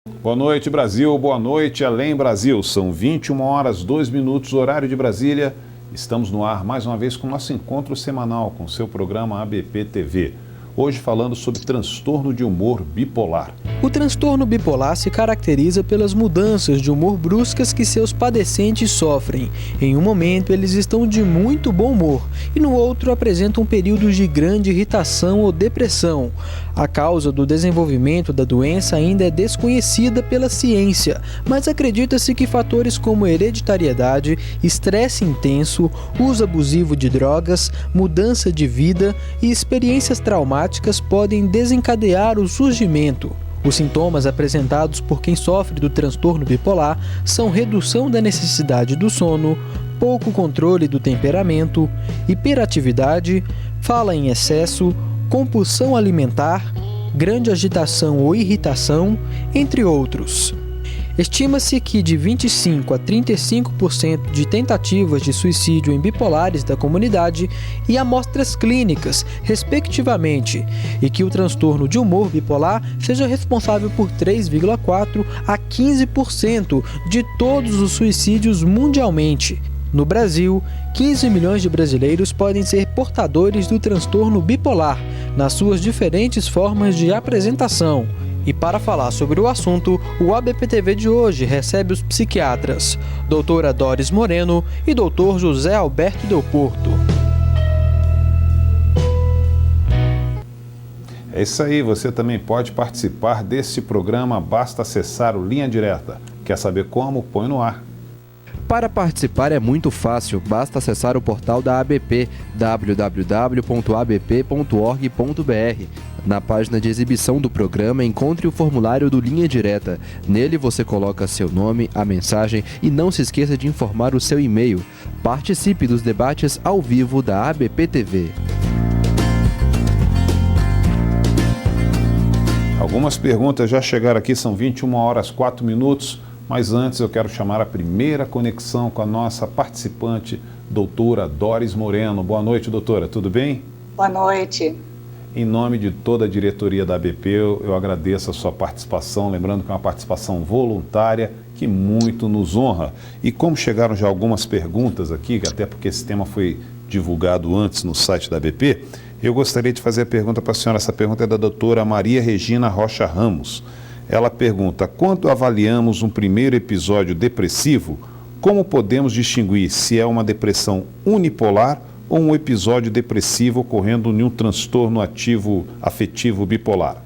Boa noite, Brasil. Boa noite, Além Brasil. São 21 horas, 2 minutos, horário de Brasília. Estamos no ar mais uma vez com o nosso encontro semanal com o seu programa ABP TV. Hoje falando sobre transtorno de humor bipolar. O transtorno bipolar se caracteriza pelas mudanças de humor bruscas que seus padecentes sofrem. Em um momento, eles estão de muito bom humor e no outro apresentam períodos de grande irritação ou depressão. A causa do desenvolvimento da doença ainda é desconhecida pela ciência, mas acredita-se que fatores como hereditariedade, estresse intenso, uso abusivo de drogas, mudança de vida e experiências traumáticas podem desencadear o surgimento. Os sintomas apresentados por quem sofre do transtorno bipolar são redução da necessidade do sono, pouco controle do temperamento, hiperatividade, fala em excesso, compulsão alimentar, grande agitação ou irritação, entre outros. Estima-se que de 25% a 35% de tentativas de suicídio em bipolares da comunidade e amostras clínicas, respectivamente, e que o transtorno de humor bipolar seja responsável por 3,4% a 15% de todos os suicídios mundialmente. No Brasil, 15 milhões de brasileiros podem ser portadores do transtorno bipolar, nas suas diferentes formas de apresentação. E para falar sobre o assunto, o ABP-TV de hoje recebe os psiquiatras doutora Doris Moreno e doutor José Alberto Del Porto. É isso aí, você também pode participar desse programa, basta acessar o Linha Direta. Quer saber como? Põe no ar. Para participar é muito fácil, basta acessar o portal da ABP, www.abp.org.br. Na página de exibição do programa, encontre o formulário do Linha Direta. Nele você coloca seu nome, a mensagem e não se esqueça de informar o seu e-mail. Participe dos debates ao vivo da ABP TV. Algumas perguntas já chegaram aqui, são 21 horas 4 minutos. Mas antes eu quero chamar a primeira conexão com a nossa participante, doutora Doris Moreno. Boa noite, doutora, tudo bem? Boa noite. Em nome de toda a diretoria da ABP, eu agradeço a sua participação, lembrando que é uma participação voluntária que muito nos honra. E como chegaram já algumas perguntas aqui, até porque esse tema foi divulgado antes no site da ABP, eu gostaria de fazer a pergunta para a senhora. Essa pergunta é da doutora Maria Regina Rocha Ramos. Ela pergunta: quando avaliamos um primeiro episódio depressivo, como podemos distinguir se é uma depressão unipolar ou um episódio depressivo ocorrendo em um transtorno afetivo bipolar?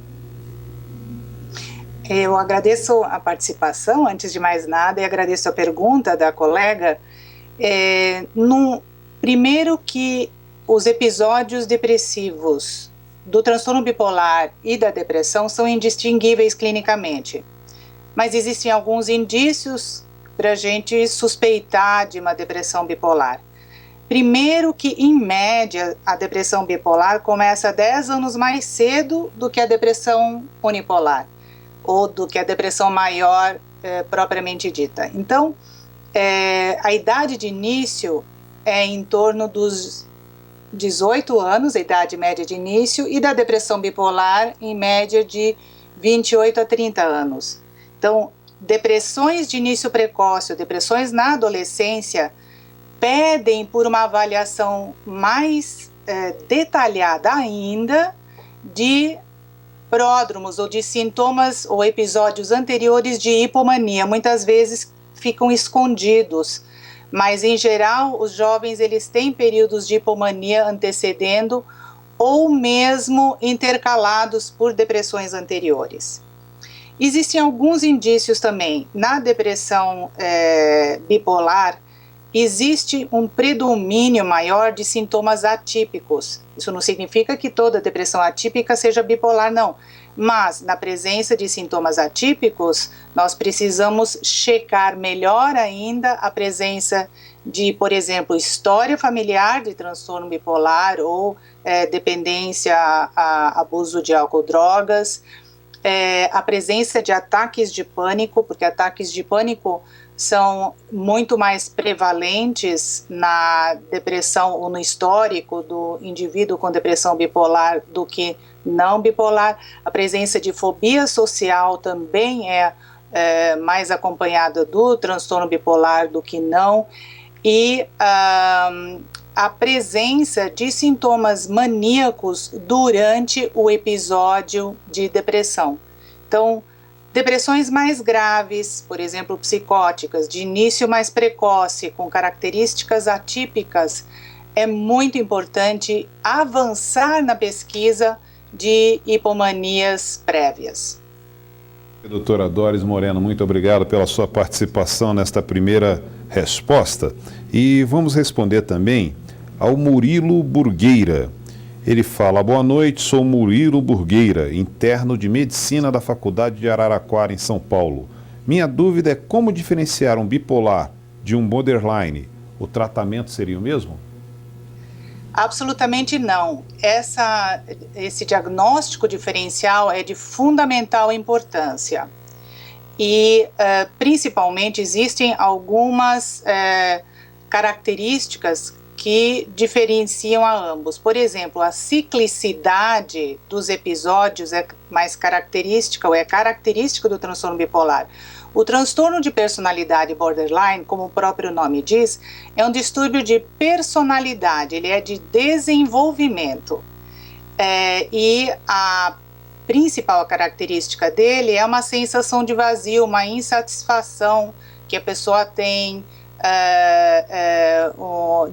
Eu agradeço a participação, antes de mais nada, e agradeço a pergunta da colega. Primeiro que os episódios depressivos do transtorno bipolar e da depressão são indistinguíveis clinicamente. Mas existem alguns indícios para a gente suspeitar de uma depressão bipolar. Primeiro que, em média, a depressão bipolar começa 10 anos mais cedo do que a depressão unipolar, ou do que a depressão maior propriamente dita. Então, a idade de início é em torno dos 18 anos, a idade média de início, e da depressão bipolar em média de 28 a 30 anos. Então, depressões de início precoce, depressões na adolescência, pedem por uma avaliação mais detalhada ainda de pródromos ou de sintomas ou episódios anteriores de hipomania. Muitas vezes ficam escondidos, mas em geral os jovens eles têm períodos de hipomania antecedendo ou mesmo intercalados por depressões anteriores. Existem alguns indícios também. Na depressão bipolar, existe um predomínio maior de sintomas atípicos. Isso não significa que toda depressão atípica seja bipolar, não. Mas, na presença de sintomas atípicos, nós precisamos checar melhor ainda a presença de, por exemplo, história familiar de transtorno bipolar ou dependência a abuso de álcool, drogas, a presença de ataques de pânico, porque ataques de pânico são muito mais prevalentes na depressão ou no histórico do indivíduo com depressão bipolar do que não bipolar. A presença de fobia social também é mais acompanhada do transtorno bipolar do que não. E a presença de sintomas maníacos durante o episódio de depressão. Então, depressões mais graves, por exemplo, psicóticas, de início mais precoce, com características atípicas, é muito importante avançar na pesquisa de hipomanias prévias. Doutora Doris Moreno, muito obrigado pela sua participação nesta primeira resposta. E vamos responder também ao Murilo Burgueira. Ele fala: boa noite, sou Murilo Burgueira, interno de Medicina da Faculdade de Araraquara, em São Paulo. Minha dúvida é como diferenciar um bipolar de um borderline. O tratamento seria o mesmo? Absolutamente não. Esse diagnóstico diferencial é de fundamental importância. E, principalmente, existem algumas características que diferenciam a ambos. Por exemplo, a ciclicidade dos episódios é mais característica, ou é característica do transtorno bipolar. O transtorno de personalidade borderline, como o próprio nome diz, é um distúrbio de personalidade, ele é de desenvolvimento. E a principal característica dele é uma sensação de vazio, uma insatisfação que a pessoa tem,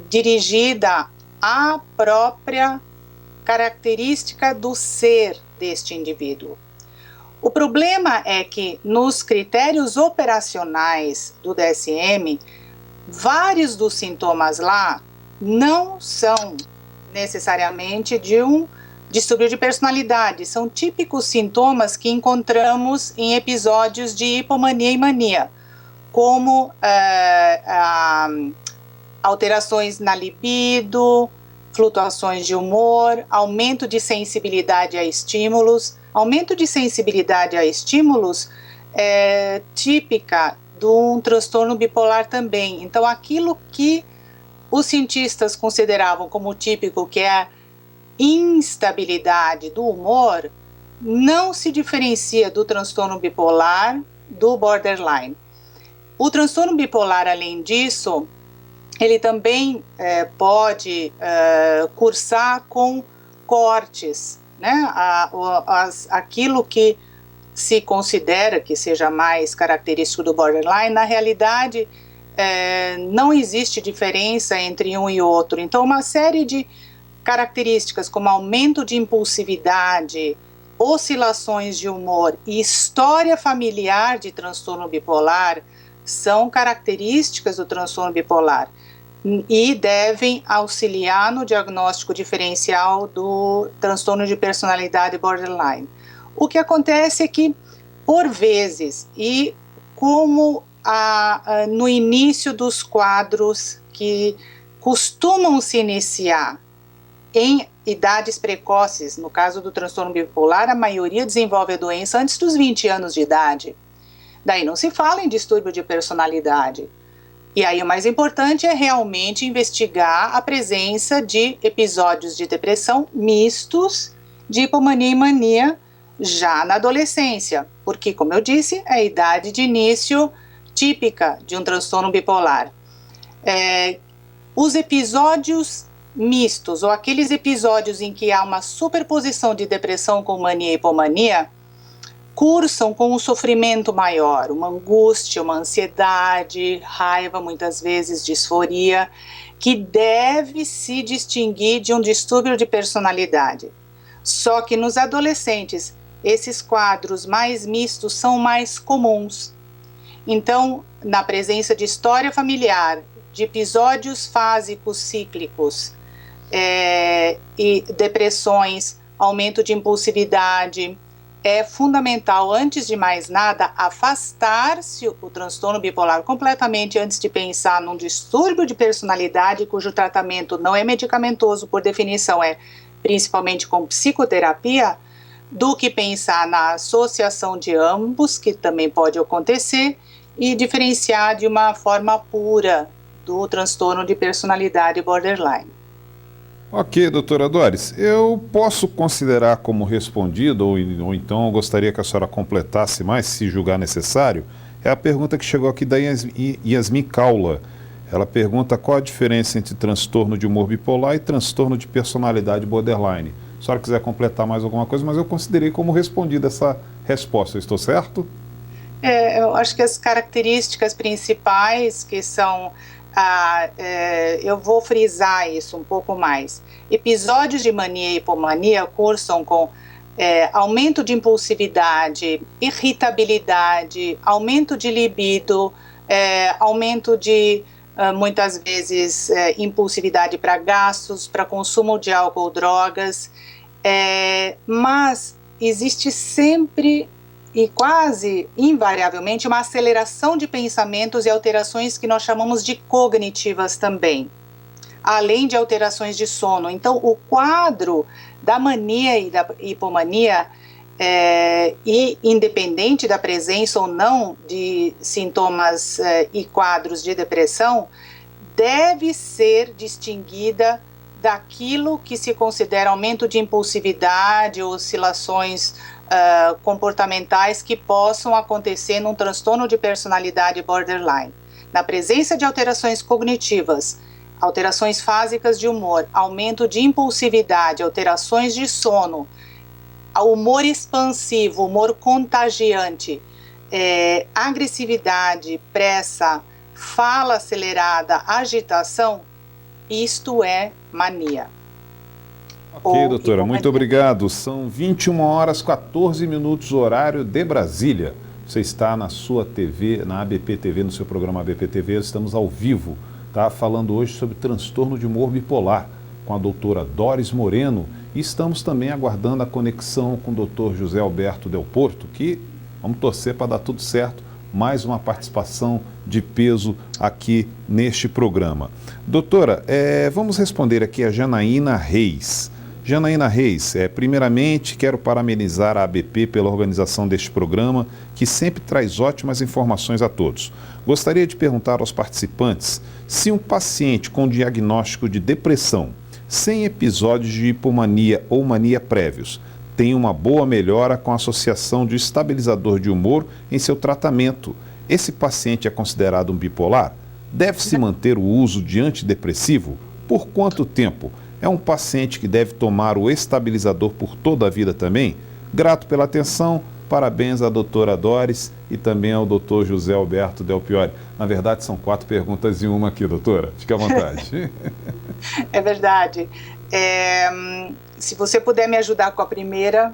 dirigida à própria característica do ser deste indivíduo. O problema é que nos critérios operacionais do DSM, vários dos sintomas lá não são necessariamente de um distúrbio de personalidade, são típicos sintomas que encontramos em episódios de hipomania e mania, como alterações na libido, flutuações de humor, aumento de sensibilidade a estímulos. Aumento de sensibilidade a estímulos é típica de um transtorno bipolar também. Então, aquilo que os cientistas consideravam como típico, que é a instabilidade do humor, não se diferencia do transtorno bipolar do borderline. O transtorno bipolar, além disso, ele também pode cursar com cortes, né? Aquilo que se considera que seja mais característico do borderline, na realidade não existe diferença entre um e outro. Então, uma série de características como aumento de impulsividade, oscilações de humor e história familiar de transtorno bipolar são características do transtorno bipolar e devem auxiliar no diagnóstico diferencial do transtorno de personalidade borderline. O que acontece é que, por vezes, e como no início dos quadros que costumam se iniciar em idades precoces, no caso do transtorno bipolar, a maioria desenvolve a doença antes dos 20 anos de idade. Daí não se fala em distúrbio de personalidade. E aí o mais importante é realmente investigar a presença de episódios de depressão mistos de hipomania e mania já na adolescência, porque, como eu disse, é a idade de início típica de um transtorno bipolar. Os episódios mistos, ou aqueles episódios em que há uma superposição de depressão com mania e hipomania, cursam com um sofrimento maior, uma angústia, uma ansiedade, raiva, muitas vezes disforia, que deve se distinguir de um distúrbio de personalidade. Só que nos adolescentes, esses quadros mais mistos são mais comuns. Então, na presença de história familiar, de episódios fásicos cíclicos, e depressões, aumento de impulsividade, é fundamental, antes de mais nada, afastar-se o transtorno bipolar completamente antes de pensar num distúrbio de personalidade cujo tratamento não é medicamentoso, por definição é principalmente com psicoterapia, do que pensar na associação de ambos, que também pode acontecer, e diferenciar de uma forma pura do transtorno de personalidade borderline. Ok, doutora Doris, eu posso considerar como respondido, ou então eu gostaria que a senhora completasse mais, se julgar necessário, é a pergunta que chegou aqui da Yasmin Kaula. Ela pergunta qual a diferença entre transtorno de humor bipolar e transtorno de personalidade borderline. Se a senhora quiser completar mais alguma coisa, mas eu considerei como respondida essa resposta, eu estou certo? Eu acho que as características principais que são... eu vou frisar isso um pouco mais. Episódios de mania e hipomania cursam com aumento de impulsividade, irritabilidade, aumento de libido, aumento de, muitas vezes, impulsividade para gastos, para consumo de álcool ou drogas, mas existe sempre e quase invariavelmente uma aceleração de pensamentos e alterações que nós chamamos de cognitivas também, além de alterações de sono. Então, o quadro da mania e da hipomania, e independente da presença ou não de sintomas e quadros de depressão, deve ser distinguida daquilo que se considera aumento de impulsividade, oscilações comportamentais que possam acontecer num transtorno de personalidade borderline. Na presença de alterações cognitivas, alterações fásicas de humor, aumento de impulsividade, alterações de sono, humor expansivo, humor contagiante, agressividade, pressa, fala acelerada, agitação, isto é mania. Ok, doutora, muito obrigado. São 21 horas 14 minutos, horário de Brasília. Você está na sua TV, na ABP TV, no seu programa ABP TV, estamos ao vivo, tá? Falando hoje sobre transtorno de humor bipolar com a doutora Doris Moreno e estamos também aguardando a conexão com o doutor José Alberto Del Porto, que vamos torcer para dar tudo certo, mais uma participação de peso aqui neste programa. Doutora, vamos responder aqui a Janaína Reis. Janaína Reis, primeiramente quero parabenizar a ABP pela organização deste programa, que sempre traz ótimas informações a todos. Gostaria de perguntar aos participantes se um paciente com diagnóstico de depressão, sem episódios de hipomania ou mania prévios, tem uma boa melhora com a associação de estabilizador de humor em seu tratamento. Esse paciente é considerado um bipolar? Deve-se manter o uso de antidepressivo? Por quanto tempo? É um paciente que deve tomar o estabilizador por toda a vida também? Grato pela atenção, parabéns à doutora Doris e também ao doutor José Alberto Del Piore. Na verdade, são 4 perguntas em uma aqui, doutora. Fique à vontade. É verdade. Se você puder me ajudar com a primeira...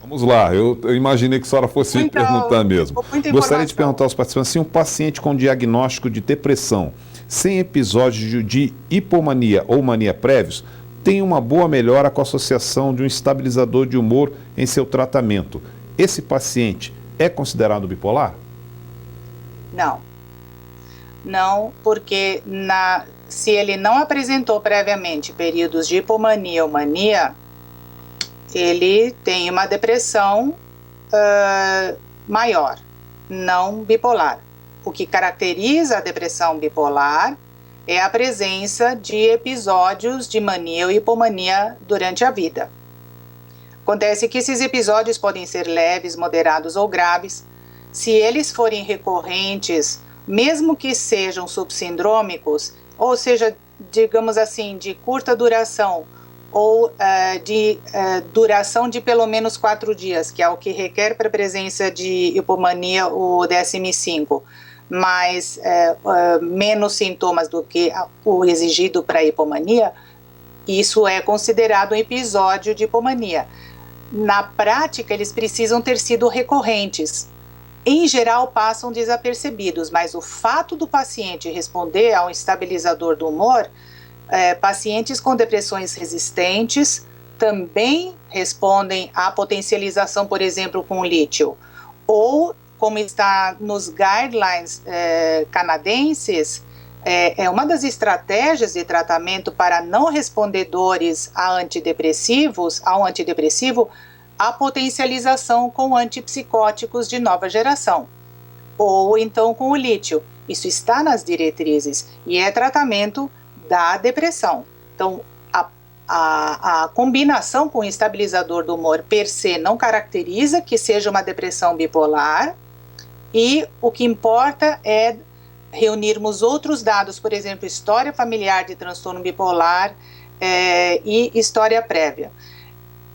Vamos lá, eu imaginei que a senhora fosse me perguntar mesmo. Gostaria de perguntar aos participantes se um paciente com diagnóstico de depressão, sem episódios de hipomania ou mania prévios, tem uma boa melhora com a associação de um estabilizador de humor em seu tratamento. Esse paciente é considerado bipolar? Não. Não, porque se ele não apresentou previamente períodos de hipomania ou mania, ele tem uma depressão maior, não bipolar. O que caracteriza a depressão bipolar é a presença de episódios de mania ou hipomania durante a vida. Acontece que esses episódios podem ser leves, moderados ou graves. Se eles forem recorrentes, mesmo que sejam subsindrômicos, ou seja, digamos assim, de curta duração, ou de duração de pelo menos 4 dias, que é o que requer para a presença de hipomania o DSM-5, mas menos sintomas do que o exigido para a hipomania, isso é considerado um episódio de hipomania. Na prática, eles precisam ter sido recorrentes. Em geral, passam desapercebidos, mas o fato do paciente responder a um estabilizador do humor, pacientes com depressões resistentes também respondem à potencialização, por exemplo, com lítio. Ou, como está nos guidelines canadenses, é uma das estratégias de tratamento para não respondedores a antidepressivos, ao antidepressivo, a potencialização com antipsicóticos de nova geração, ou então com o lítio. Isso está nas diretrizes e é tratamento da depressão. Então, a combinação com o estabilizador do humor per se não caracteriza que seja uma depressão bipolar, e o que importa é reunirmos outros dados, por exemplo, história familiar de transtorno bipolar e história prévia.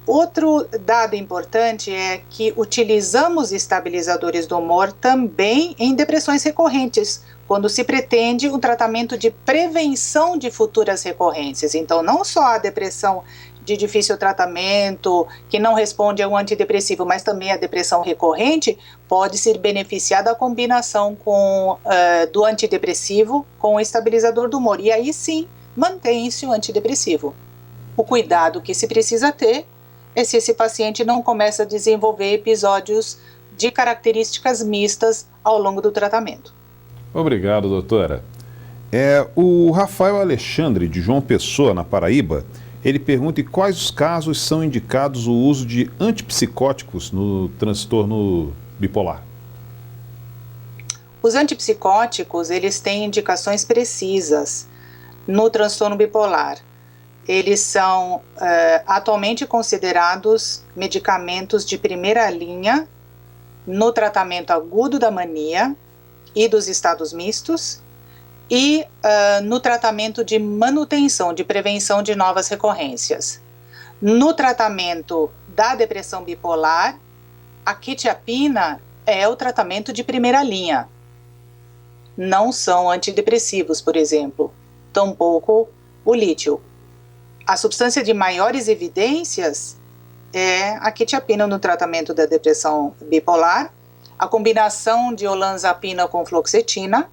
Outro dado importante é que utilizamos estabilizadores do humor também em depressões recorrentes, quando se pretende um tratamento de prevenção de futuras recorrências. Então, não só a depressão de difícil tratamento, que não responde a um antidepressivo, mas também a depressão recorrente, pode ser beneficiada da combinação do antidepressivo com o estabilizador do humor. E aí sim, mantém-se o antidepressivo. O cuidado que se precisa ter é se esse paciente não começa a desenvolver episódios de características mistas ao longo do tratamento. Obrigado, doutora. O Rafael Alexandre, de João Pessoa, na Paraíba, ele pergunta em quais os casos são indicados o uso de antipsicóticos no transtorno bipolar. Os antipsicóticos, eles têm indicações precisas no transtorno bipolar. Eles são atualmente considerados medicamentos de primeira linha no tratamento agudo da mania e dos estados mistos e no tratamento de manutenção, de prevenção de novas recorrências. No tratamento da depressão bipolar, a quetiapina é o tratamento de primeira linha. Não são antidepressivos, por exemplo, tampouco o lítio. A substância de maiores evidências é a quetiapina no tratamento da depressão bipolar, a combinação de olanzapina com fluoxetina,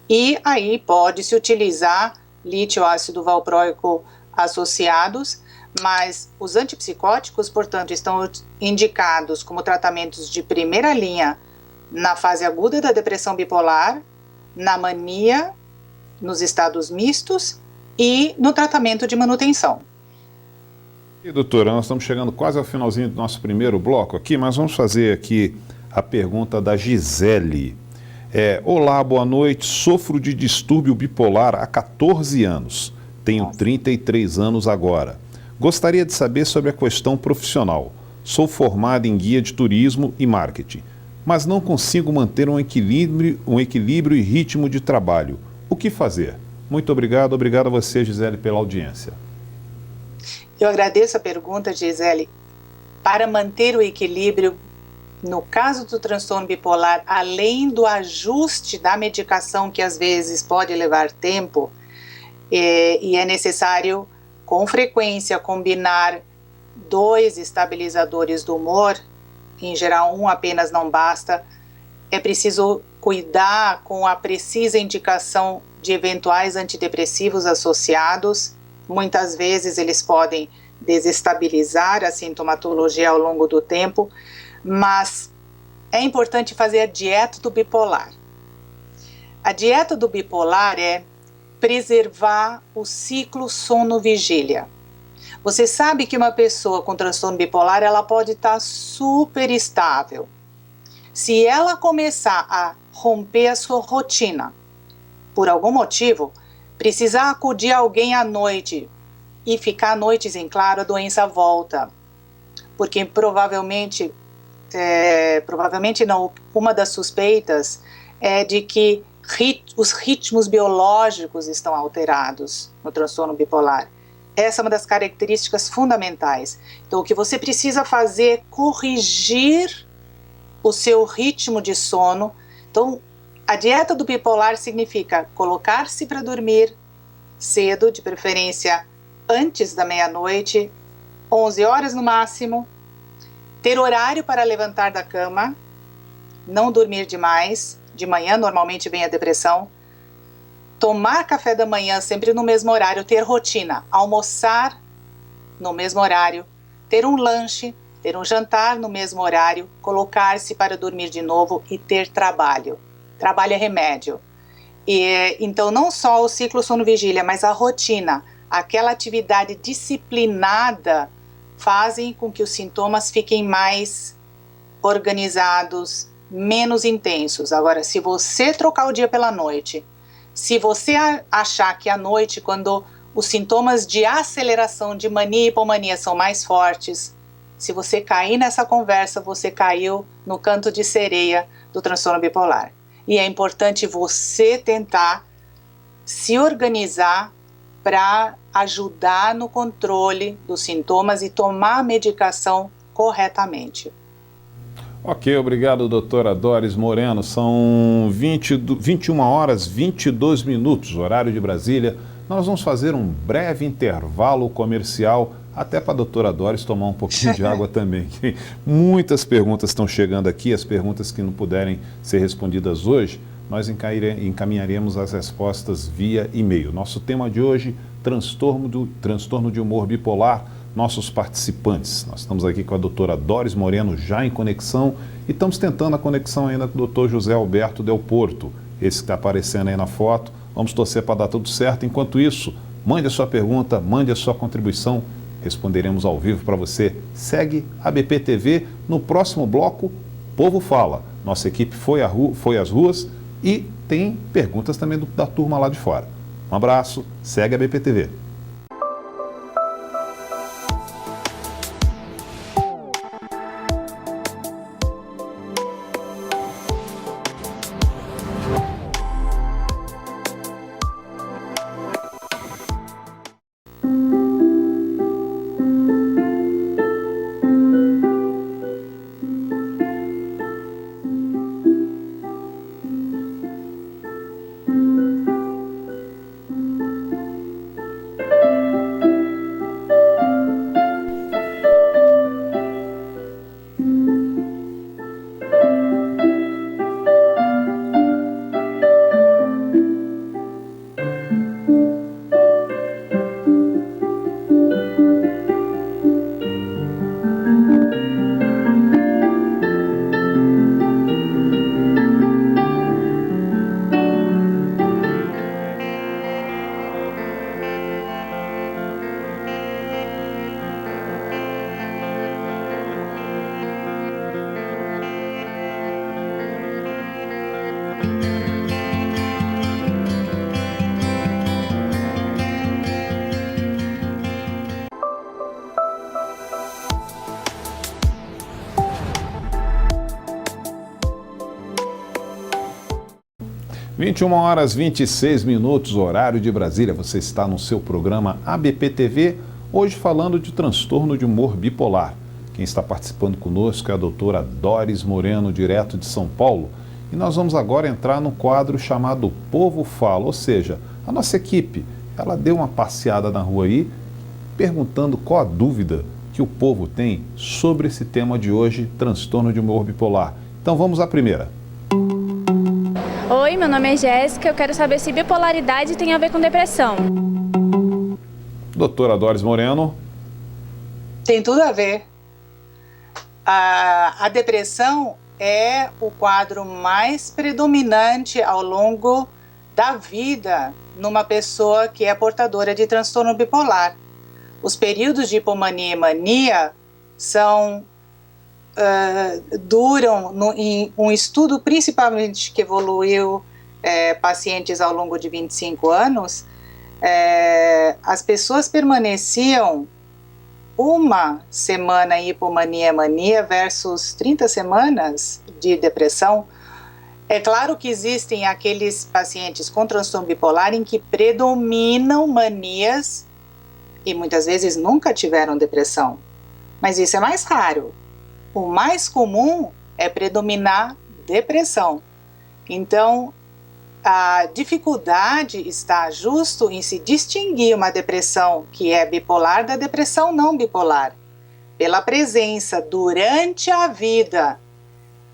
e aí pode-se utilizar lítio ácido valproico associados, mas os antipsicóticos, portanto, estão indicados como tratamentos de primeira linha na fase aguda da depressão bipolar, na mania, nos estados mistos e no tratamento de manutenção. E doutora, nós estamos chegando quase ao finalzinho do nosso primeiro bloco aqui, mas vamos fazer aqui a pergunta da Gisele. Olá, boa noite, sofro de distúrbio bipolar há 14 anos, tenho 33 anos agora. Gostaria de saber sobre a questão profissional. Sou formada em guia de turismo e marketing, mas não consigo manter um equilíbrio e ritmo de trabalho. O que fazer? Muito obrigado a você, Gisele, pela audiência. Eu agradeço a pergunta, Gisele. Para manter o equilíbrio, no caso do transtorno bipolar, além do ajuste da medicação, que às vezes pode levar tempo, e é necessário, com frequência, combinar 2 estabilizadores do humor, em geral um apenas não basta, é preciso cuidar com a precisa indicação de eventuais antidepressivos associados. Muitas vezes eles podem desestabilizar a sintomatologia ao longo do tempo, mas é importante fazer a dieta do bipolar. A dieta do bipolar é preservar o ciclo sono-vigília. Você sabe que uma pessoa com transtorno bipolar, ela pode estar super estável. Se ela começar a romper a sua rotina, por algum motivo, precisar acudir alguém à noite e ficar noites em claro, a doença volta. Porque provavelmente não, uma das suspeitas é de que os ritmos biológicos estão alterados no transtorno bipolar. Essa é uma das características fundamentais. Então, o que você precisa fazer é corrigir o seu ritmo de sono. Então, a dieta do bipolar significa colocar-se para dormir cedo, de preferência antes da meia-noite, 11 horas no máximo, ter horário para levantar da cama, não dormir demais, de manhã normalmente vem a depressão, tomar café da manhã sempre no mesmo horário, ter rotina, almoçar no mesmo horário, ter um lanche, ter um jantar no mesmo horário, colocar-se para dormir de novo e ter trabalho. Trabalho é remédio. Então não só o ciclo sono-vigília, mas a rotina, aquela atividade disciplinada fazem com que os sintomas fiquem mais organizados, menos intensos. Agora, se você trocar o dia pela noite, se você achar que à noite, quando os sintomas de aceleração de mania e hipomania são mais fortes, se você cair nessa conversa, você caiu no canto de sereia do transtorno bipolar. E é importante você tentar se organizar para ajudar no controle dos sintomas e tomar a medicação corretamente. Ok, obrigado, doutora Doris Moreno. São 21 horas 22 minutos, horário de Brasília. Nós vamos fazer um breve intervalo comercial, até para a doutora Doris tomar um pouquinho de água também. Muitas perguntas estão chegando aqui, as perguntas que não puderem ser respondidas hoje, nós encaminharemos as respostas via e-mail. Nosso tema de hoje, transtorno de humor bipolar. Nossos participantes, nós estamos aqui com a doutora Doris Moreno já em conexão e estamos tentando a conexão ainda com o doutor José Alberto Del Porto, esse que está aparecendo aí na foto. Vamos torcer para dar tudo certo. Enquanto isso, mande a sua pergunta, mande a sua contribuição, responderemos ao vivo para você. Segue a BP TV. No próximo bloco, Povo Fala. Nossa equipe foi às ruas e tem perguntas também da turma lá de fora. Um abraço, segue a BP TV. – 21 horas 26 minutos, horário de Brasília. Você está no seu programa ABP TV, hoje falando de transtorno de humor bipolar. Quem está participando conosco é a doutora Doris Moreno, direto de São Paulo. E nós vamos agora entrar no quadro chamado Povo Fala, ou seja, a nossa equipe, ela deu uma passeada na rua aí, perguntando qual a dúvida que o povo tem sobre esse tema de hoje, transtorno de humor bipolar. Então vamos à primeira. Oi, meu nome é Jéssica, eu quero saber se bipolaridade tem a ver com depressão. Doutora Doris Moreno. Tem tudo a ver. A depressão é o quadro mais predominante ao longo da vida numa pessoa que é portadora de transtorno bipolar. Os períodos de hipomania e mania duram, em um estudo principalmente que evoluiu pacientes ao longo de 25 anos, as pessoas permaneciam uma semana em hipomania e mania versus 30 semanas de depressão. É claro que existem aqueles pacientes com transtorno bipolar em que predominam manias e muitas vezes nunca tiveram depressão, mas isso é mais raro. O mais comum é predominar depressão. Então, a dificuldade está justo em se distinguir uma depressão que é bipolar da depressão não bipolar, pela presença durante a vida,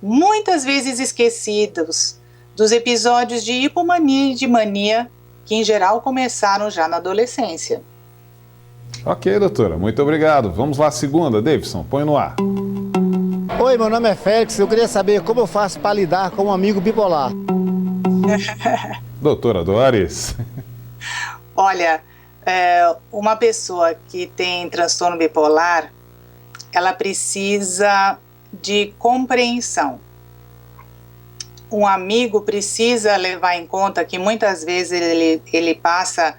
muitas vezes esquecidos, dos episódios de hipomania e de mania, que em geral começaram já na adolescência. Ok, doutora, muito obrigado. Vamos lá, segunda, Davidson, põe no ar. Oi, meu nome é Félix, eu queria saber como eu faço para lidar com um amigo bipolar. Doutora Doris. Olha, uma pessoa que tem transtorno bipolar, ela precisa de compreensão. Um amigo precisa levar em conta que muitas vezes ele passa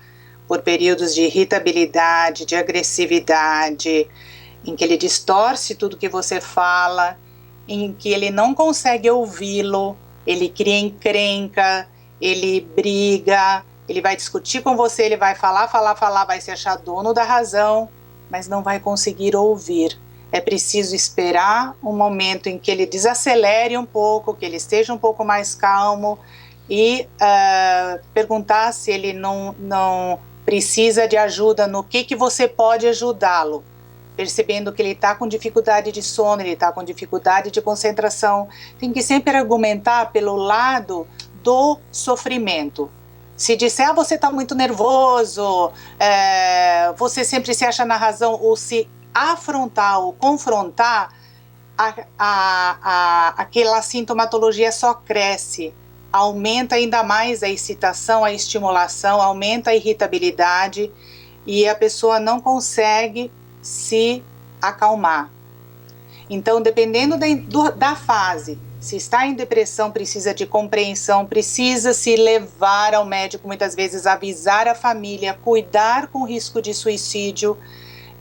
por períodos de irritabilidade, de agressividade, em que ele distorce tudo que você fala, em que ele não consegue ouvi-lo, ele cria encrenca, ele briga, ele vai discutir com você, ele vai falar, vai se achar dono da razão, mas não vai conseguir ouvir. É preciso esperar um momento em que ele desacelere um pouco, que ele esteja um pouco mais calmo e perguntar se ele não precisa de ajuda, no que você pode ajudá-lo. Percebendo que ele está com dificuldade de sono, ele está com dificuldade de concentração. Tem que sempre argumentar pelo lado do sofrimento. Se disser, você está muito nervoso, você sempre se acha na razão, ou se afrontar ou confrontar, aquela sintomatologia só cresce, aumenta ainda mais a excitação, a estimulação, aumenta a irritabilidade e a pessoa não consegue se acalmar. Então, dependendo da fase, se está em depressão, precisa de compreensão, precisa se levar ao médico, muitas vezes avisar a família, cuidar com risco de suicídio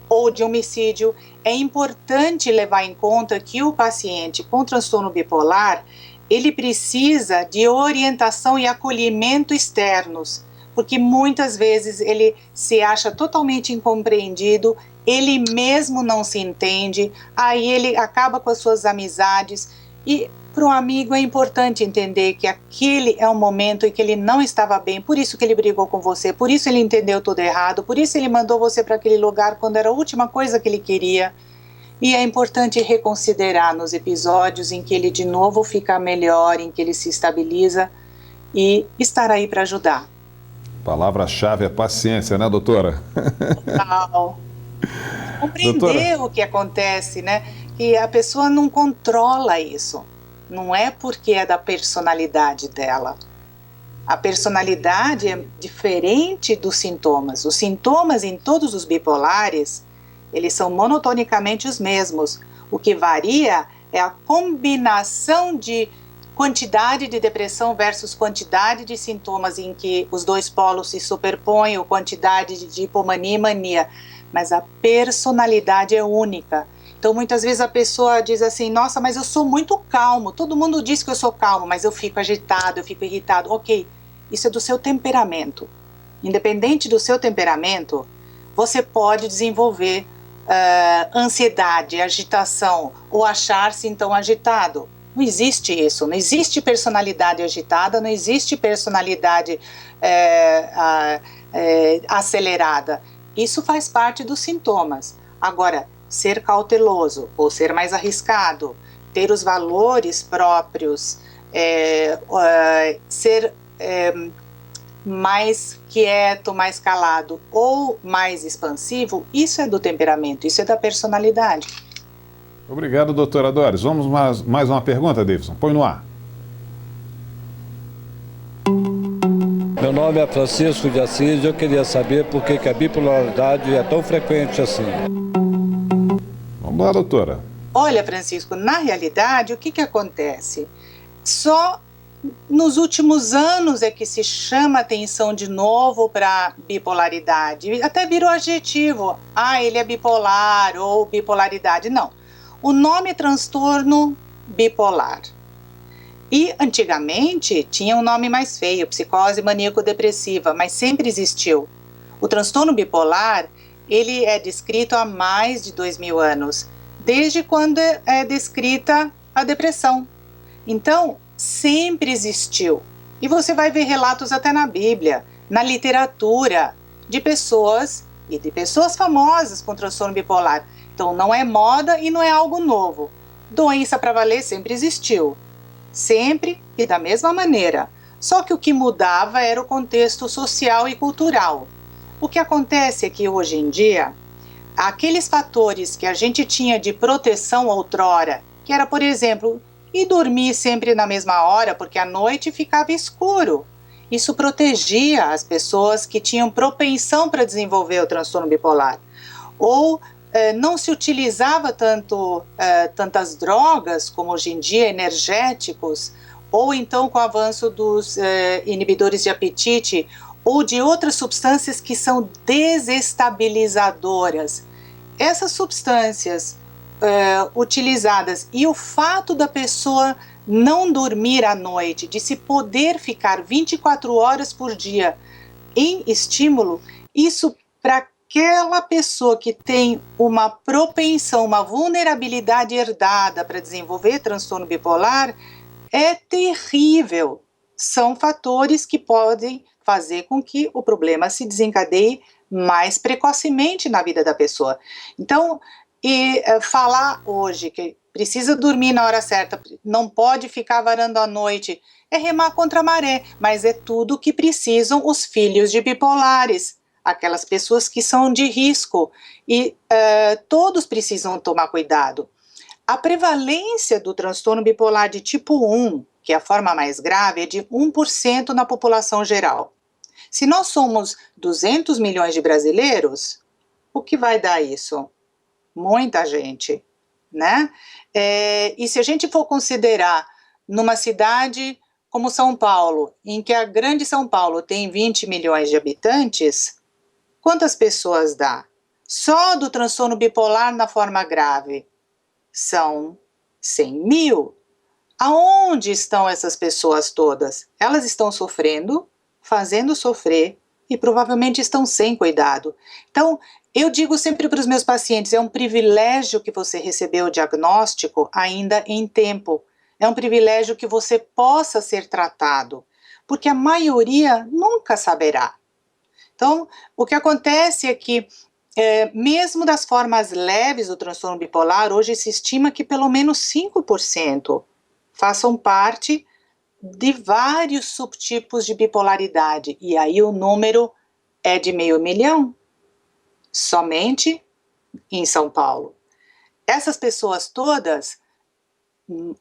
ou de homicídio. É importante levar em conta que o paciente com transtorno bipolar, ele precisa de orientação e acolhimento externos, porque muitas vezes ele se acha totalmente incompreendido, ele mesmo não se entende, aí ele acaba com as suas amizades. E para um amigo é importante entender que aquele é um momento em que ele não estava bem, por isso que ele brigou com você, por isso ele entendeu tudo errado, por isso ele mandou você para aquele lugar quando era a última coisa que ele queria. E é importante reconsiderar nos episódios em que ele de novo fica melhor, em que ele se estabiliza e estar aí para ajudar. Palavra-chave é paciência, né, doutora? Total. Compreender Doutora, o que acontece, né? Que a pessoa não controla isso. Não é porque é da personalidade dela. A personalidade é diferente dos sintomas. Os sintomas em todos os bipolares, eles são monotonicamente os mesmos. O que varia é a combinação de quantidade de depressão versus quantidade de sintomas em que os dois polos se superpõem, ou quantidade de hipomania e mania. Mas a personalidade é única. Então, muitas vezes a pessoa diz assim, nossa, mas eu sou muito calmo, todo mundo diz que eu sou calmo, mas eu fico agitado, eu fico irritado. Ok, isso é do seu temperamento. Independente do seu temperamento, você pode desenvolver ansiedade, agitação, ou achar-se então agitado. Não existe isso, não existe personalidade agitada, não existe personalidade acelerada. Isso faz parte dos sintomas. Agora, ser cauteloso ou ser mais arriscado, ter os valores próprios, ser mais quieto, mais calado ou mais expansivo, isso é do temperamento, isso é da personalidade. obrigado, doutora Doris. Vamos mais uma pergunta, Davidson. Põe no ar. Meu nome é Francisco de Assis e eu queria saber por que a bipolaridade é tão frequente assim. Vamos lá, doutora. Olha, Francisco, na realidade, o que acontece? Só nos últimos anos é que se chama atenção de novo para bipolaridade. Até virou adjetivo. Ah, ele é bipolar ou bipolaridade. Não. O nome é transtorno bipolar. E antigamente tinha um nome mais feio, psicose maníaco-depressiva, mas sempre existiu. O transtorno bipolar, ele é descrito há mais de 2000 anos, desde quando é descrita a depressão. Então, sempre existiu. E você vai ver relatos até na Bíblia, na literatura, de pessoas e de pessoas famosas com transtorno bipolar. Então, não é moda e não é algo novo. Doença para valer sempre existiu. Sempre e da mesma maneira. Só que o que mudava era o contexto social e cultural. O que acontece é que hoje em dia, aqueles fatores que a gente tinha de proteção outrora, que era, por exemplo, ir dormir sempre na mesma hora, porque à noite ficava escuro. Isso protegia as pessoas que tinham propensão para desenvolver o transtorno bipolar. Ou não se utilizava tantas drogas como hoje em dia, energéticos, ou então com o avanço dos inibidores de apetite, ou de outras substâncias que são desestabilizadoras. Essas substâncias utilizadas e o fato da pessoa não dormir à noite, de se poder ficar 24 horas por dia em estímulo, isso para aquela pessoa que tem uma propensão, uma vulnerabilidade herdada para desenvolver transtorno bipolar, é terrível. São fatores que podem fazer com que o problema se desencadeie mais precocemente na vida da pessoa. Então, falar hoje que precisa dormir na hora certa, não pode ficar varando à noite, é remar contra a maré, mas é tudo que precisam os filhos de bipolares, aquelas pessoas que são de risco, e todos precisam tomar cuidado. A prevalência do transtorno bipolar de tipo 1, que é a forma mais grave, é de 1% na população geral. Se nós somos 200 milhões de brasileiros, o que vai dar isso? Muita gente, né? E se a gente for considerar numa cidade como São Paulo, em que a grande São Paulo tem 20 milhões de habitantes, quantas pessoas dá? Só do transtorno bipolar na forma grave são 100 mil. Aonde estão essas pessoas todas? Elas estão sofrendo, fazendo sofrer e provavelmente estão sem cuidado. Então, eu digo sempre para os meus pacientes, é um privilégio que você recebeu o diagnóstico ainda em tempo. É um privilégio que você possa ser tratado, porque a maioria nunca saberá. Então, o que acontece é que, mesmo das formas leves do transtorno bipolar, hoje se estima que pelo menos 5% façam parte de vários subtipos de bipolaridade. E aí o número é de 500 mil, somente em São Paulo. Essas pessoas todas,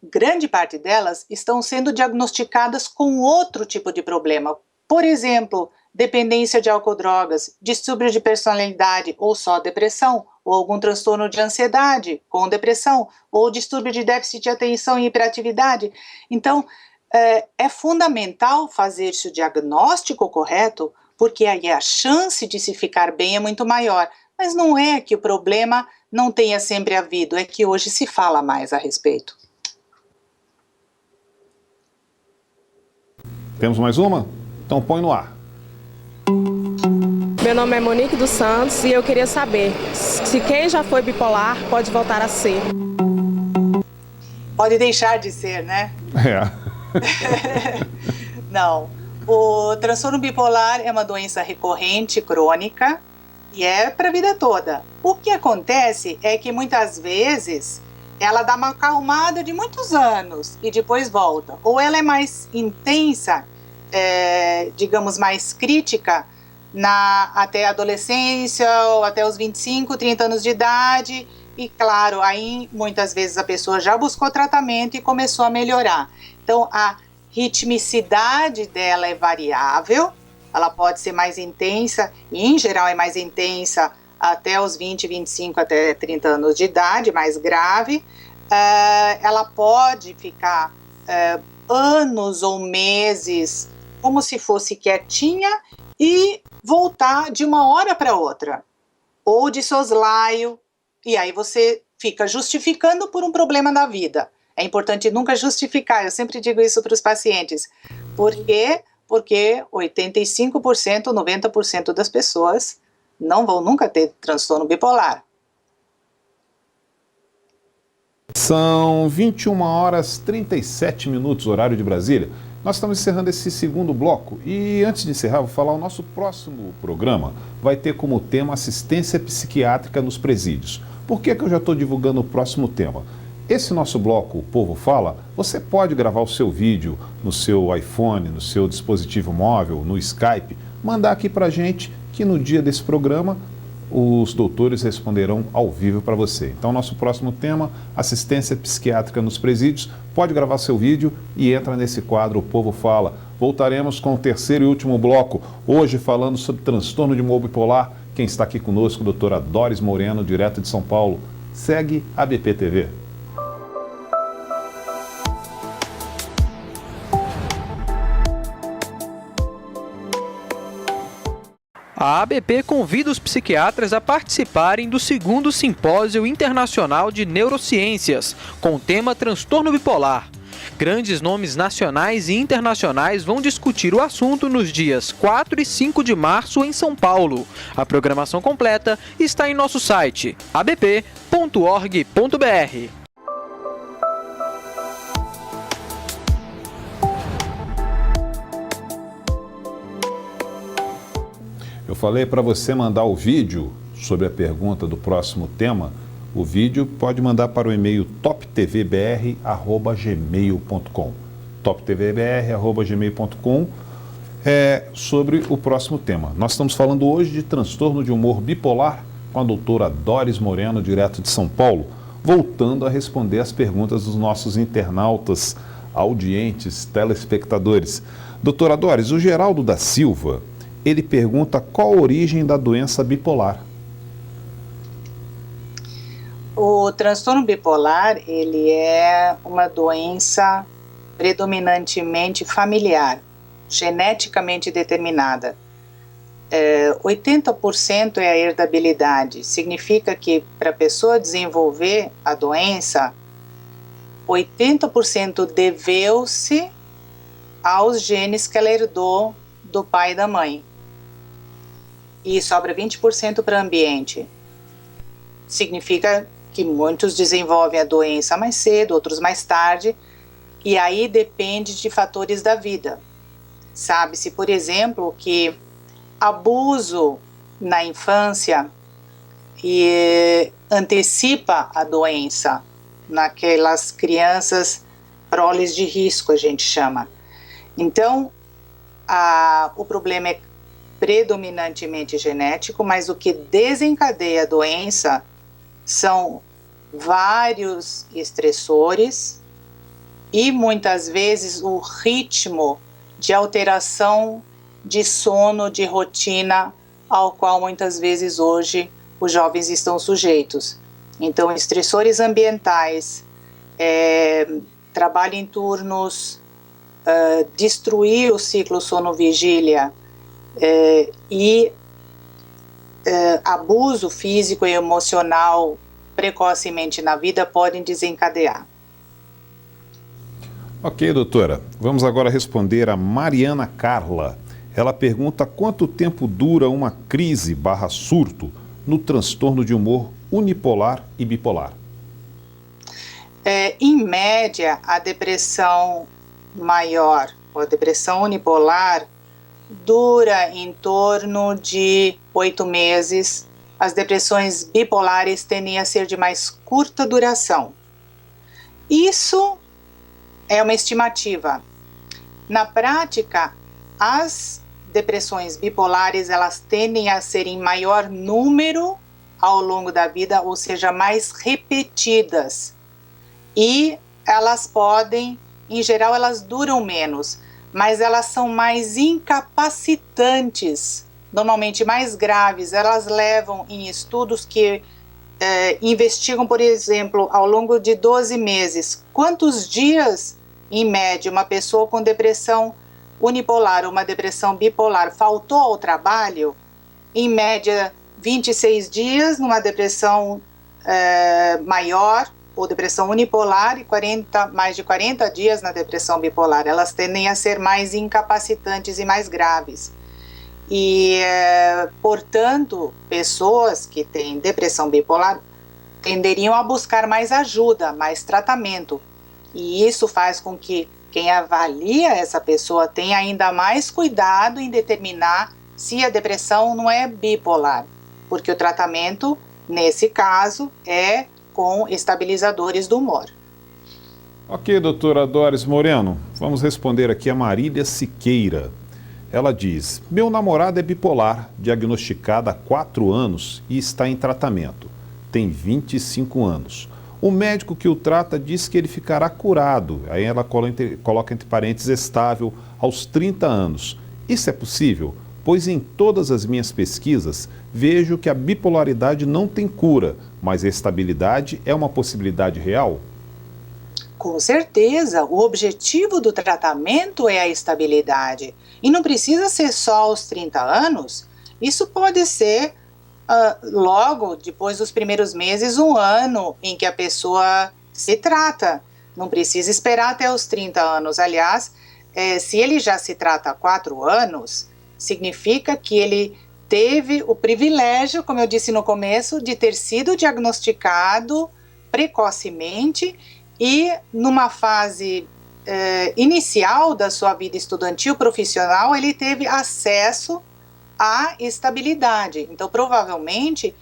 grande parte delas, estão sendo diagnosticadas com outro tipo de problema. Por exemplo, dependência de álcool, drogas, distúrbio de personalidade ou só depressão, ou algum transtorno de ansiedade com depressão, ou distúrbio de déficit de atenção e hiperatividade. Então, é fundamental fazer-se o diagnóstico correto, porque aí a chance de se ficar bem é muito maior. Mas não é que o problema não tenha sempre havido, é que hoje se fala mais a respeito. Temos mais uma? Então põe no ar. Meu nome é Monique dos Santos e eu queria saber se quem já foi bipolar pode voltar a ser. Pode deixar de ser, né? Não. O transtorno bipolar é uma doença recorrente, crônica, e é para a vida toda. O que acontece é que muitas vezes ela dá uma acalmada de muitos anos e depois volta. Ou ela é mais intensa, digamos, mais crítica, até a adolescência ou até os 25, 30 anos de idade, e claro, aí muitas vezes a pessoa já buscou tratamento e começou a melhorar. Então a ritmicidade dela é variável, ela pode ser mais intensa, e em geral é mais intensa até os 20, 25, até 30 anos de idade, mais grave. Ela pode ficar anos ou meses como se fosse quietinha e voltar de uma hora para outra, ou de soslaio, e aí você fica justificando por um problema da vida. É importante nunca justificar, eu sempre digo isso para os pacientes. Por quê? Porque 85%, 90% das pessoas não vão nunca ter transtorno bipolar. São 21 horas 37 minutos, horário de Brasília. Nós estamos encerrando esse segundo bloco e antes de encerrar, vou falar o nosso próximo programa vai ter como tema assistência psiquiátrica nos presídios. Por que eu já estou divulgando o próximo tema? Esse nosso bloco, O Povo Fala, você pode gravar o seu vídeo no seu iPhone, no seu dispositivo móvel, no Skype, mandar aqui para a gente que no dia desse programa os doutores responderão ao vivo para você. Então, nosso próximo tema, assistência psiquiátrica nos presídios. Pode gravar seu vídeo e entra nesse quadro O Povo Fala. Voltaremos com o terceiro e último bloco, hoje falando sobre transtorno de humor bipolar. Quem está aqui conosco, doutora Doris Moreno, direto de São Paulo. Segue a ABP TV. A ABP convida os psiquiatras a participarem do 2º Simpósio Internacional de Neurociências, com o tema Transtorno Bipolar. Grandes nomes nacionais e internacionais vão discutir o assunto nos dias 4 e 5 de março em São Paulo. A programação completa está em nosso site abp.org.br. Eu falei para você mandar o vídeo sobre a pergunta do próximo tema. O vídeo pode mandar para o e-mail toptvbr@gmail.com. toptvbr@gmail.com sobre o próximo tema. Nós estamos falando hoje de transtorno de humor bipolar com a doutora Doris Moreno, direto de São Paulo, voltando a responder as perguntas dos nossos internautas, audientes, telespectadores. Doutora Doris, o Geraldo da Silva, ele pergunta qual a origem da doença bipolar. O transtorno bipolar, ele é uma doença predominantemente familiar, geneticamente determinada. 80% é a herdabilidade. Significa que para a pessoa desenvolver a doença, 80% deveu-se aos genes que ela herdou do pai e da mãe. E sobra 20% para o ambiente. Significa que muitos desenvolvem a doença mais cedo, outros mais tarde, e aí depende de fatores da vida. Sabe-se, por exemplo, que abuso na infância antecipa a doença naquelas crianças proles de risco, a gente chama. Então, o problema é predominantemente genético, mas o que desencadeia a doença são vários estressores e muitas vezes o ritmo de alteração de sono, de rotina, ao qual muitas vezes hoje os jovens estão sujeitos. Então, estressores ambientais, trabalho em turnos, destruir o ciclo sono-vigília e abuso físico e emocional precocemente na vida podem desencadear. Ok, doutora. Vamos agora responder a Mariana Carla. Ela pergunta quanto tempo dura uma crise/surto no transtorno de humor unipolar e bipolar. Em média, a depressão maior, ou a depressão unipolar, dura em torno de 8 meses. As depressões bipolares tendem a ser de mais curta duração. Isso é uma estimativa. Na prática, as depressões bipolares, elas tendem a ser em maior número ao longo da vida, ou seja, mais repetidas. E elas podem, em geral, elas duram menos, mas elas são mais incapacitantes, normalmente mais graves. Elas levam em estudos que investigam, por exemplo, ao longo de 12 meses, quantos dias, em média, uma pessoa com depressão unipolar ou uma depressão bipolar faltou ao trabalho. Em média, 26 dias numa depressão maior, ou depressão unipolar, e mais de 40 dias na depressão bipolar. Elas tendem a ser mais incapacitantes e mais graves. E, portanto, pessoas que têm depressão bipolar tenderiam a buscar mais ajuda, mais tratamento. E isso faz com que quem avalia essa pessoa tenha ainda mais cuidado em determinar se a depressão não é bipolar, porque o tratamento, nesse caso, é com estabilizadores do humor. Ok, doutora Doris Moreno, vamos responder aqui a Marília Siqueira. Ela diz: meu namorado é bipolar, diagnosticado há 4 anos e está em tratamento. Tem 25 anos. O médico que o trata diz que ele ficará curado. Aí ela coloca entre parênteses estável aos 30 anos. Isso é possível? pois em todas as minhas pesquisas vejo que a bipolaridade não tem cura, mas a estabilidade é uma possibilidade real? Com certeza, o objetivo do tratamento é a estabilidade. E não precisa ser só aos 30 anos, isso pode ser logo depois dos primeiros meses, 1 ano em que a pessoa se trata. Não precisa esperar até os 30 anos. Aliás, se ele já se trata há 4 anos, significa que ele teve o privilégio, como eu disse no começo, de ter sido diagnosticado precocemente e numa fase inicial da sua vida estudantil profissional, ele teve acesso à estabilidade. Então, provavelmente,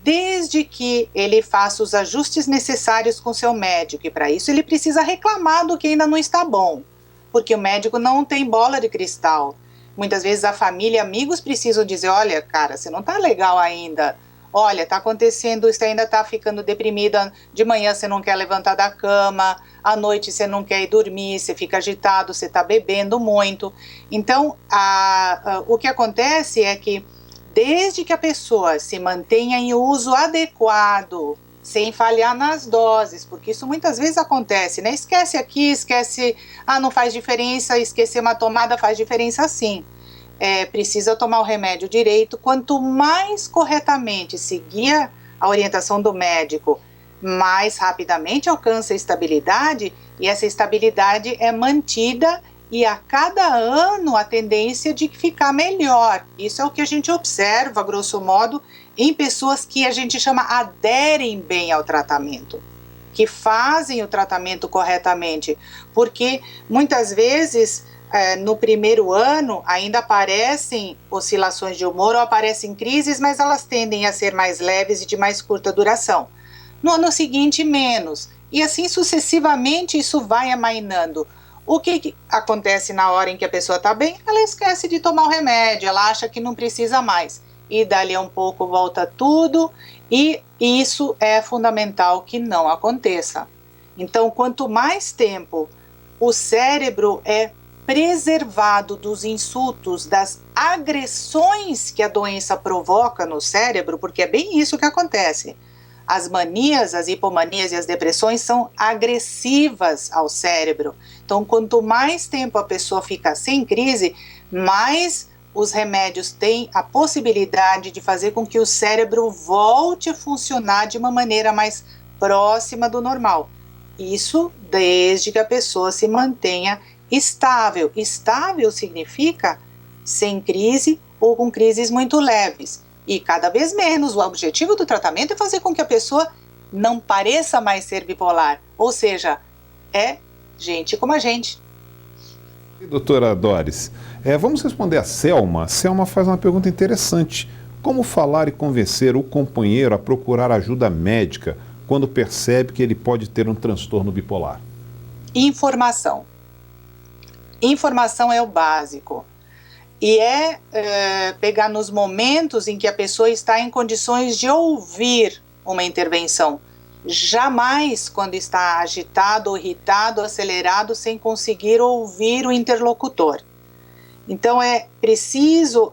desde que ele faça os ajustes necessários com seu médico, e para isso ele precisa reclamar do que ainda não está bom, porque o médico não tem bola de cristal. Muitas vezes a família e amigos precisam dizer, olha, cara, você não está legal ainda, olha, está acontecendo, você ainda está ficando deprimida, de manhã você não quer levantar da cama, à noite você não quer ir dormir, você fica agitado, você está bebendo muito. Então, o que acontece é que desde que a pessoa se mantenha em uso adequado, sem falhar nas doses, porque isso muitas vezes acontece, né? Esquece aqui, esquece, não faz diferença, esquecer uma tomada faz diferença sim. Precisa tomar o remédio direito. Quanto mais corretamente seguir a orientação do médico, mais rapidamente alcança a estabilidade, e essa estabilidade é mantida e a cada ano a tendência de ficar melhor. Isso é o que a gente observa, grosso modo, em pessoas que a gente chama aderem bem ao tratamento, que fazem o tratamento corretamente, porque muitas vezes no primeiro ano ainda aparecem oscilações de humor ou aparecem crises, mas elas tendem a ser mais leves e de mais curta duração. No ano seguinte, menos, e assim sucessivamente isso vai amainando. O que acontece na hora em que a pessoa está bem? Ela esquece de tomar o remédio, ela acha que não precisa mais. E dali a um pouco volta tudo, e isso é fundamental que não aconteça. Então, quanto mais tempo o cérebro é preservado dos insultos, das agressões que a doença provoca no cérebro, porque é bem isso que acontece. As manias, as hipomanias e as depressões são agressivas ao cérebro. Então, quanto mais tempo a pessoa fica sem crise, mais os remédios têm a possibilidade de fazer com que o cérebro volte a funcionar de uma maneira mais próxima do normal. Isso desde que a pessoa se mantenha estável. Estável significa sem crise ou com crises muito leves. E cada vez menos. O objetivo do tratamento é fazer com que a pessoa não pareça mais ser bipolar. Ou seja, é gente como a gente. Doutora Doris, vamos responder a Selma. Selma faz uma pergunta interessante. Como falar e convencer o companheiro a procurar ajuda médica quando percebe que ele pode ter um transtorno bipolar? Informação. Informação é o básico. E pegar nos momentos em que a pessoa está em condições de ouvir uma intervenção. Jamais quando está agitado, irritado, acelerado, sem conseguir ouvir o interlocutor. Então é preciso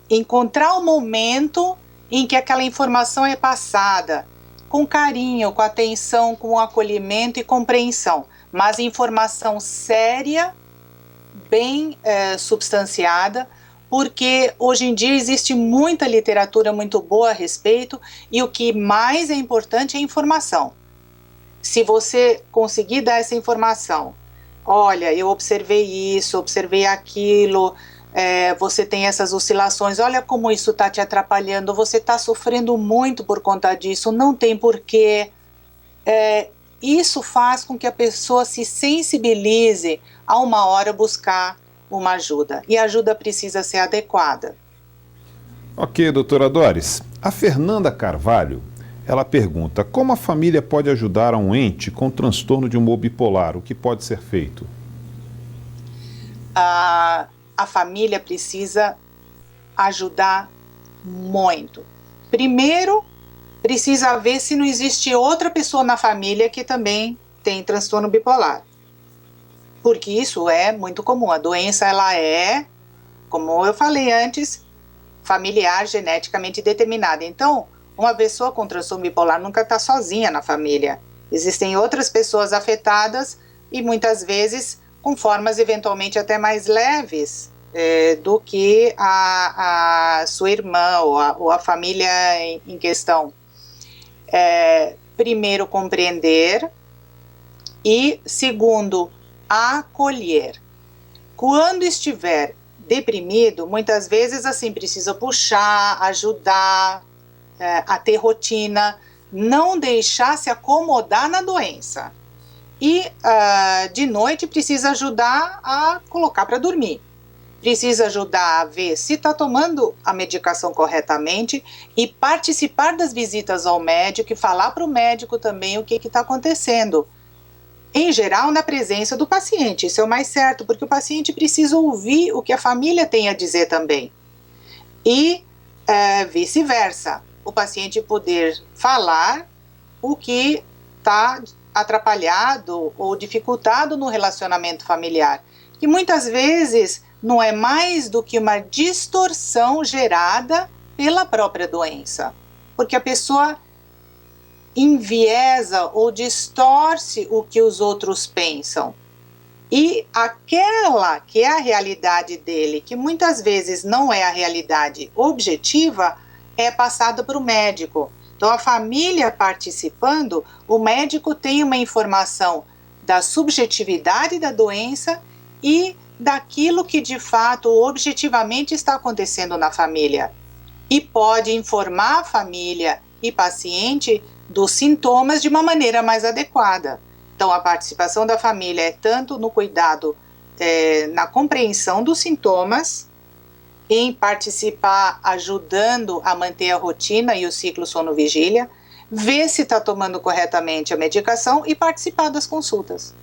encontrar o momento em que aquela informação é passada, com carinho, com atenção, com acolhimento e compreensão. Mas informação séria, bem substanciada, porque hoje em dia existe muita literatura muito boa a respeito, e o que mais é importante é a informação. Se você conseguir dar essa informação, olha, eu observei isso, observei aquilo, você tem essas oscilações, olha como isso está te atrapalhando, você está sofrendo muito por conta disso, não tem porquê. Isso faz com que a pessoa se sensibilize a uma hora buscar uma ajuda. E a ajuda precisa ser adequada. Ok, doutora Doris. A Fernanda Carvalho, ela pergunta: como a família pode ajudar a um ente com transtorno de humor bipolar? O que pode ser feito? A família precisa ajudar muito. Primeiro, precisa ver se não existe outra pessoa na família que também tem transtorno bipolar. porque isso é muito comum. A doença, ela é, como eu falei antes, familiar, geneticamente determinada. Então, uma pessoa com transtorno bipolar nunca está sozinha na família. Existem outras pessoas afetadas e muitas vezes com formas eventualmente até mais leves do que a sua irmã ou a família em questão. Primeiro, compreender e, segundo, acolher. Quando estiver deprimido, muitas vezes assim precisa puxar, ajudar a ter rotina, não deixar se acomodar na doença. E de noite precisa ajudar a colocar para dormir. Precisa ajudar a ver se está tomando a medicação corretamente e participar das visitas ao médico e falar para o médico também o que está acontecendo. Em geral, na presença do paciente, isso é o mais certo, porque o paciente precisa ouvir o que a família tem a dizer também. E vice-versa, o paciente poder falar o que está atrapalhado ou dificultado no relacionamento familiar, que muitas vezes não é mais do que uma distorção gerada pela própria doença, porque a pessoa enviesa ou distorce o que os outros pensam. E aquela que é a realidade dele, que muitas vezes não é a realidade objetiva, é passada para o médico. Então, a família participando, o médico tem uma informação da subjetividade da doença e daquilo que de fato objetivamente está acontecendo na família. E pode informar a família e paciente dos sintomas de uma maneira mais adequada. Então, a participação da família é tanto no cuidado, na compreensão dos sintomas, em participar ajudando a manter a rotina e o ciclo sono-vigília, ver se está tomando corretamente a medicação e participar das consultas.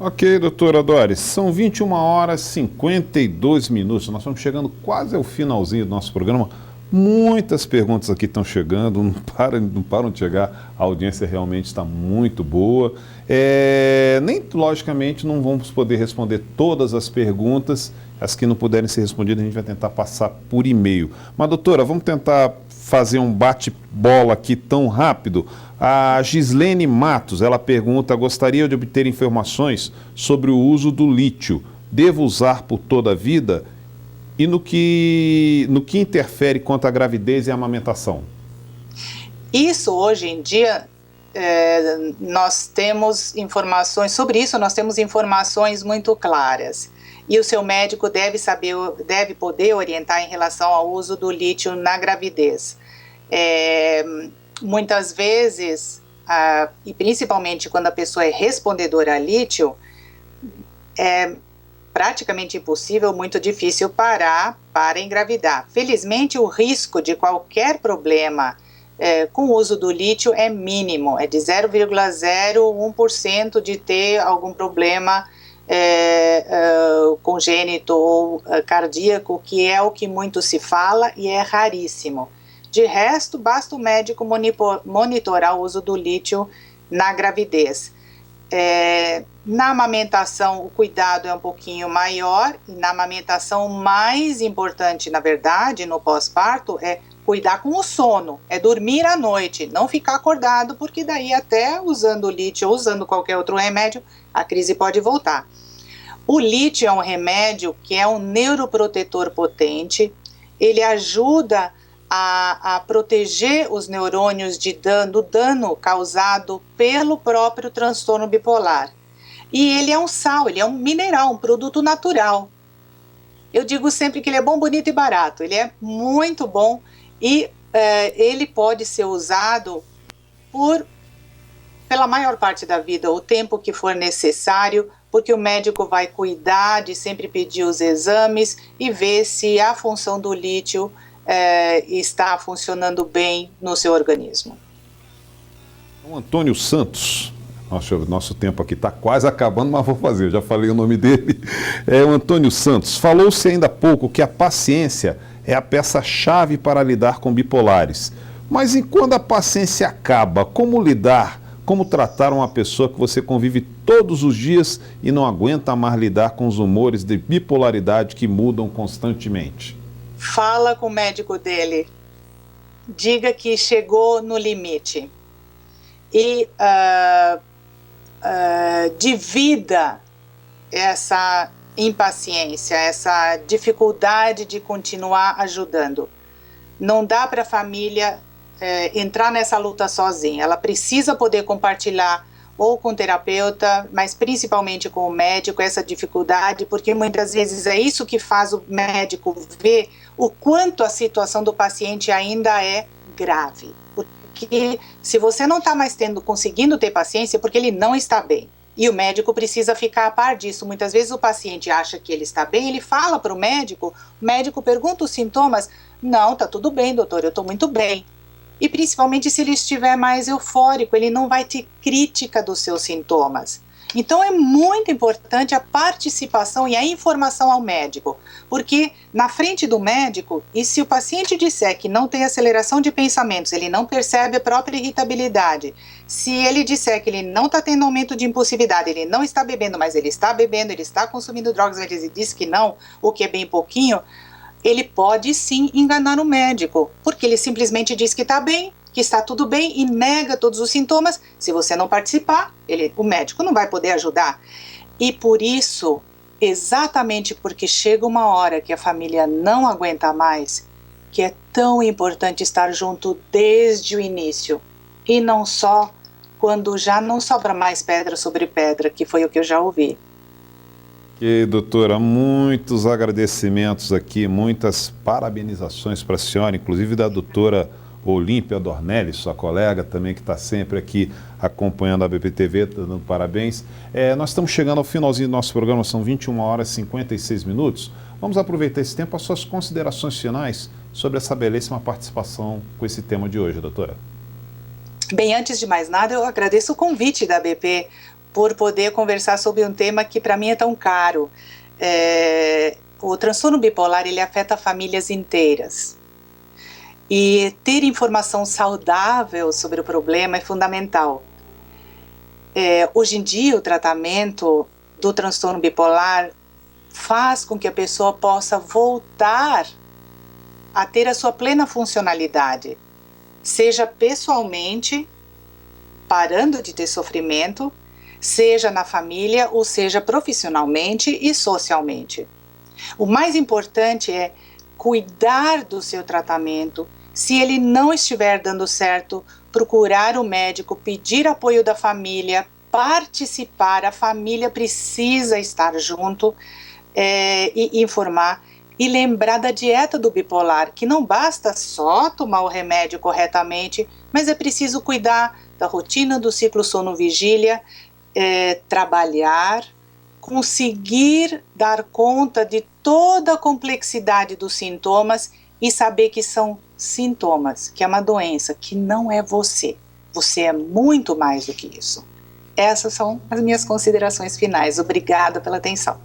Ok, doutora Doris, são 21 horas e 52 minutos, nós estamos chegando quase ao finalzinho do nosso programa. Muitas perguntas aqui estão chegando, não param de chegar, a audiência realmente está muito boa. Nem, logicamente, não vamos poder responder todas as perguntas, as que não puderem ser respondidas a gente vai tentar passar por e-mail. Mas, doutora, vamos tentar fazer um bate-bola aqui tão rápido. A Gislene Matos, ela pergunta, gostaria de obter informações sobre o uso do lítio. Devo usar por toda a vida? E no que interfere quanto à gravidez e à amamentação? Isso, hoje em dia, nós temos informações sobre isso, nós temos informações muito claras. E o seu médico deve poder orientar em relação ao uso do lítio na gravidez. Muitas vezes, e principalmente quando a pessoa é respondedora a lítio, é praticamente impossível, muito difícil para engravidar. Felizmente, o risco de qualquer problema com o uso do lítio é mínimo, é de 0,01% de ter algum problema congênito ou cardíaco, que é o que muito se fala e é raríssimo. De resto, basta o médico monitorar o uso do lítio na gravidez. Na amamentação, o cuidado é um pouquinho maior, e na amamentação, o mais importante, na verdade, no pós-parto, é cuidar com o sono, é dormir à noite, não ficar acordado, porque daí até usando o lítio ou usando qualquer outro remédio, a crise pode voltar. O lítio é um remédio que é um neuroprotetor potente, ele ajuda a proteger os neurônios do dano causado pelo próprio transtorno bipolar. E ele é um sal, ele é um mineral, um produto natural. Eu digo sempre que ele é bom, bonito e barato, ele é muito bom e ele pode ser usado pela maior parte da vida, o tempo que for necessário, porque o médico vai cuidar de sempre pedir os exames e ver se a função do lítio está funcionando bem no seu organismo. O Antônio Santos, nosso tempo aqui está quase acabando, mas vou fazer, eu já falei o nome dele. O Antônio Santos, falou-se ainda há pouco que a paciência é a peça-chave para lidar com bipolares. Mas e quando a paciência acaba, como lidar Como tratar uma pessoa que você convive todos os dias e não aguenta mais lidar com os humores de bipolaridade que mudam constantemente? Fala com o médico dele. Diga que chegou no limite. E divida essa impaciência, essa dificuldade de continuar ajudando. Não dá para a família entrar nessa luta sozinha. Ela precisa poder compartilhar ou com o terapeuta, mas principalmente com o médico, essa dificuldade, porque muitas vezes é isso que faz o médico ver o quanto a situação do paciente ainda é grave. Porque se você não está mais conseguindo ter paciência, é porque ele não está bem. E o médico precisa ficar a par disso. Muitas vezes o paciente acha que ele está bem, ele fala para o médico pergunta os sintomas. Não, tá tudo bem, doutor, eu estou muito bem. E principalmente se ele estiver mais eufórico, ele não vai ter crítica dos seus sintomas. Então é muito importante a participação e a informação ao médico, porque na frente do médico, e se o paciente disser que não tem aceleração de pensamentos, ele não percebe a própria irritabilidade, se ele disser que ele não está tendo aumento de impulsividade, ele não está bebendo, mas ele está bebendo, ele está consumindo drogas, mas ele diz que não, o que é bem pouquinho, ele pode sim enganar o médico, porque ele simplesmente diz que está bem, que está tudo bem e nega todos os sintomas. Se você não participar, o médico não vai poder ajudar. E por isso, exatamente porque chega uma hora que a família não aguenta mais, que é tão importante estar junto desde o início, e não só quando já não sobra mais pedra sobre pedra, que foi o que eu já ouvi. E, doutora, muitos agradecimentos aqui, muitas parabenizações para a senhora, inclusive da doutora Olímpia Dornelles, sua colega também, que está sempre aqui acompanhando a BPTV, dando parabéns. Nós estamos chegando ao finalzinho do nosso programa, são 21 horas e 56 minutos. Vamos aproveitar esse tempo, as suas considerações finais sobre essa belíssima participação com esse tema de hoje, doutora. Bem, antes de mais nada, eu agradeço o convite da BP por poder conversar sobre um tema que para mim é tão caro. O transtorno bipolar, ele afeta famílias inteiras. E ter informação saudável sobre o problema é fundamental. Hoje em dia, o tratamento do transtorno bipolar faz com que a pessoa possa voltar a ter a sua plena funcionalidade, seja pessoalmente, parando de ter sofrimento, seja na família ou seja profissionalmente e socialmente. O mais importante é cuidar do seu tratamento. Se ele não estiver dando certo, procurar o médico, pedir apoio da família, participar, a família precisa estar junto e informar. E lembrar da dieta do bipolar, que não basta só tomar o remédio corretamente, mas é preciso cuidar da rotina do ciclo sono-vigília, trabalhar, conseguir dar conta de toda a complexidade dos sintomas e saber que são sintomas, que é uma doença, que não é você. Você é muito mais do que isso. Essas são as minhas considerações finais. Obrigada pela atenção.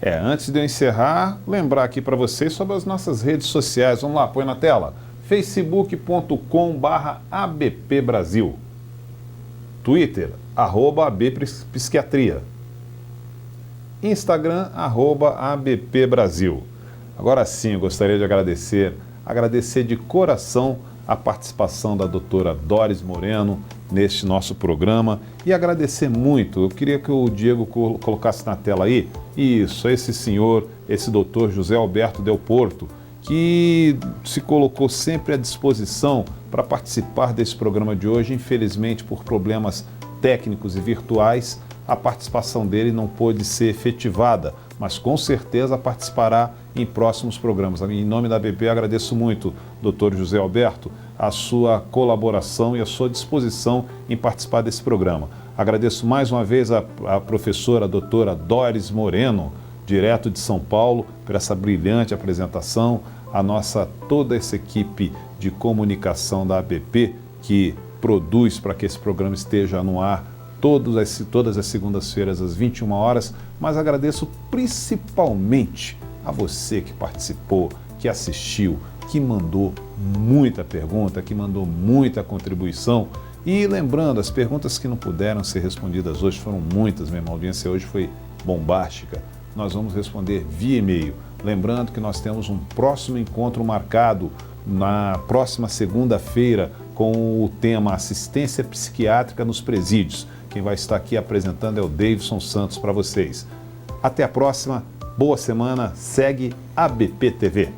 Antes de eu encerrar, lembrar aqui para vocês sobre as nossas redes sociais. Vamos lá, põe na tela. facebook.com/abpbrasil. Twitter, @abpsiquiatria. Instagram, @abpbrasil. Agora sim, eu gostaria de agradecer de coração a participação da doutora Doris Moreno neste nosso programa e agradecer muito. Eu queria que o Diego colocasse na tela aí, isso, esse senhor, esse doutor José Alberto Del Porto, que se colocou sempre à disposição para participar desse programa de hoje. Infelizmente, por problemas técnicos e virtuais, a participação dele não pôde ser efetivada, mas com certeza participará em próximos programas. Em nome da BP, agradeço muito, doutor José Alberto, a sua colaboração e a sua disposição em participar desse programa. Agradeço mais uma vez a professora, a doutora Doris Moreno, direto de São Paulo, por essa brilhante apresentação, toda essa equipe de comunicação da ABP que produz para que esse programa esteja no ar todas as segundas-feiras às 21 horas, mas agradeço principalmente a você que participou, que assistiu, que mandou muita pergunta, que mandou muita contribuição E lembrando, as perguntas que não puderam ser respondidas hoje foram muitas, minha audiência hoje foi bombástica. Nós vamos responder via e-mail. Lembrando que nós temos um próximo encontro marcado na próxima segunda-feira com o tema Assistência Psiquiátrica nos Presídios. Quem vai estar aqui apresentando é o Davidson Santos para vocês. Até a próxima, boa semana, segue ABP TV.